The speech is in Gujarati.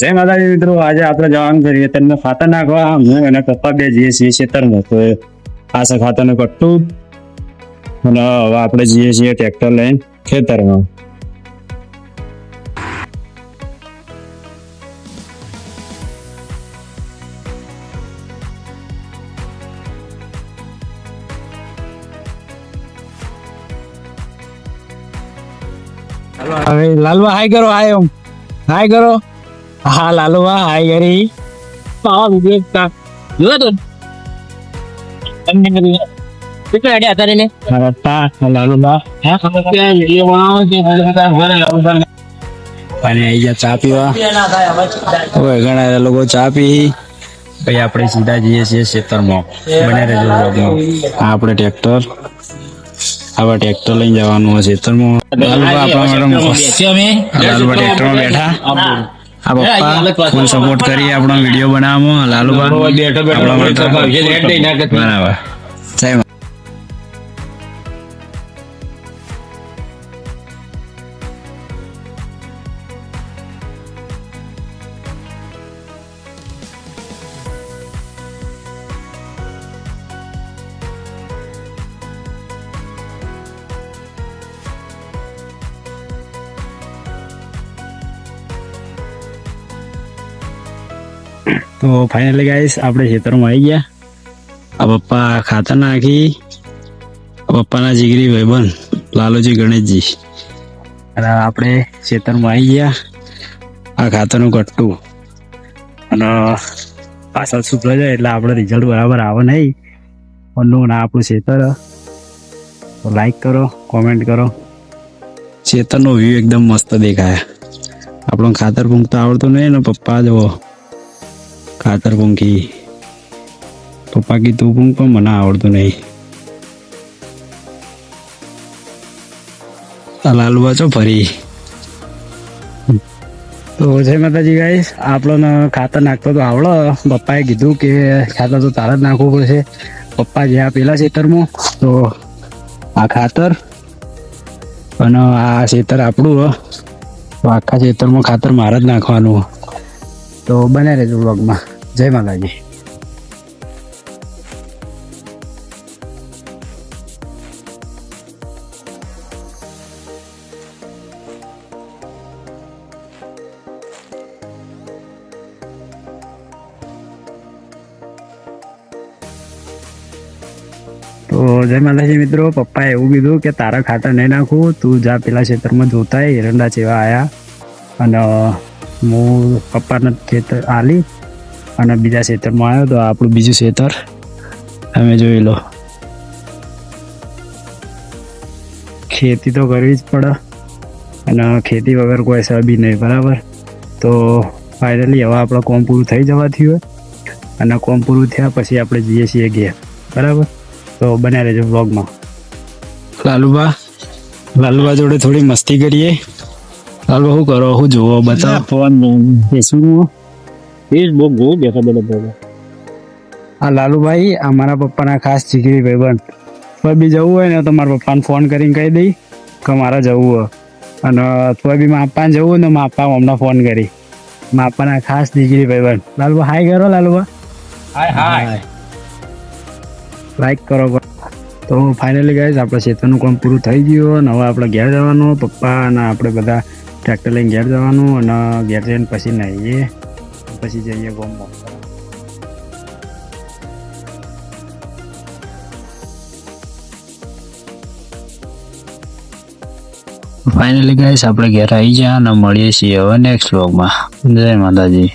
જય માતાજી મિત્રો, આજે આપણે જવાનું કરીએ તેમને ખાતર નાખવા. હું અને પપ્પા બે જઈએ છીએ ખેતરમાં. તો આ છે ખાતરનું કટ્ટું અને હવે આપણે જઈએ છીએ ટ્રેક્ટર લઈને ખેતરમાં. હવે લાલવા હાય કરો, હાય ઓમ હાય કરો. હા લાલવા હાય કરી. હા વિવેક જો તો તમને કરી કેટલા આડ્યા હતા ને હા લાલવા હા કે વિડિયો બનાવો છે ઘરે લાલવા પાણી આવી ગયા ચા પીવા. હવે ઘણા લોકો ચા પી પછી આપણે સીધા જઈએ છીએ ખેતરમાં. બને રહેજો વ્લોગમાં. આપણે ટ્રેક્ટર લઈને જવાનું હશે ખેતરમાં. લાલવા આપણા માટે લાલવા ટ્રેક્ટરમાં બેઠા. આ પપ્પા ફૂલ સપોર્ટ કરી આપણો વિડીયો બનાવવામાં. લાલુબા આપણા માટે બરાબર. જય મા. તો ફાઇનલી ગાઈસ આપણે ખેતરમાં આવી ગયા. આ પપ્પા ખાતર નાખી. પપ્પાના જીગરી ભાઈબંધ લાલુજી ગણેશજી અને આપણે ખેતરમાં આવી ગયા. આ ખાતરનું કટ્ટું અને પાછળ શુક્ર જાય એટલે આપણે રિઝલ્ટ બરાબર આવે નહીં. પણ ના આપણું ખેતર લાઈક કરો, કોમેન્ટ કરો. ખેતરનો વ્યૂ એકદમ મસ્ત દેખાય. આપણને ખાતર પૂંખતા આવડતું નહીં ને પપ્પા જુઓ ખાતર પૂંખી. પપ્પા કીધું પૂંખ પણ મને આવડતું નહીં. લાલવા છો ફરી. તો જય માતાજી ગાઈસ, આપણને ખાતર નાખતો તો આવડે. પપ્પાએ કીધું કે ખાતર તો તારે જ નાખવું પડશે. પપ્પા જ્યાં પેલા ખેતરમાં તો આ ખાતર અને આ ખેતર આપણું. તો આખા ખેતરમાં ખાતર મારે જ નાખવાનું. તો બને રહેજો વ્લોગમાં. જય માતાજી. તો જય માતાજી મિત્રો, પપ્પાએ એવું કીધું કે તારા ખાતર નહીં નાખવું, તું જા પેલા ખેતરમાં જોતા એરંડા જેવા આવ્યા. અને હું પપ્પાના ખેતર આલી અને બીજા ખેતરમાં આવ્યો. તો આપણું બીજું ખેતર તમે જોઈ લો. ખેતી તો કરવી જ પડે અને ખેતી વગર કોઈ સહ બી નહીં, બરાબર. તો ફાઇનલી હવે આપણે કોમ પૂરું થઈ જવાથી હોય અને કોમ પૂરું થયા પછી આપણે જઈએ છીએ ઘેર, બરાબર. તો બન્યા રહેજો વ્લોગમાં. લાલુબા જોડે થોડી મસ્તી કરીએ. લાલુબા શું કરો, શું જોવો બતાવો. ફોન બેસું ફેસબુક જોઉં બેઠા. હા લાલુભાઈ અમારા પપ્પાના ખાસ જીગરી ભાઈબંધ. કોઈ બી જવું હોય ને તો મારા પપ્પાને ફોન કરીને કહી દઈ કે મારે જવું હોય. અને કોઈ બી માપાને જવું હોય ને માપા હમણાં ફોન કરી. માપાના ખાસ જીગરી ભાઈબંધ. લાલુબા હાય કરો. લાલુબા હાય લાઈક કરો. તો ફાઇનલી ગાઈસ આપણે ખેતરનું કામ પૂરું થઈ ગયું અને હવે આપણે ઘેર જવાનું. પપ્પા અને આપણે બધા ટ્રેક્ટર લઈને ઘેર જવાનું અને ઘેર જઈને પછી નાહીએ પછી જઈએ ગામમાં. ફાઇનલી ગાઈસ આપણે ઘેર આવી ગયા અને મળીએ છીએ હવે નેક્સ્ટ વ્લોગમાં. જય માતાજી.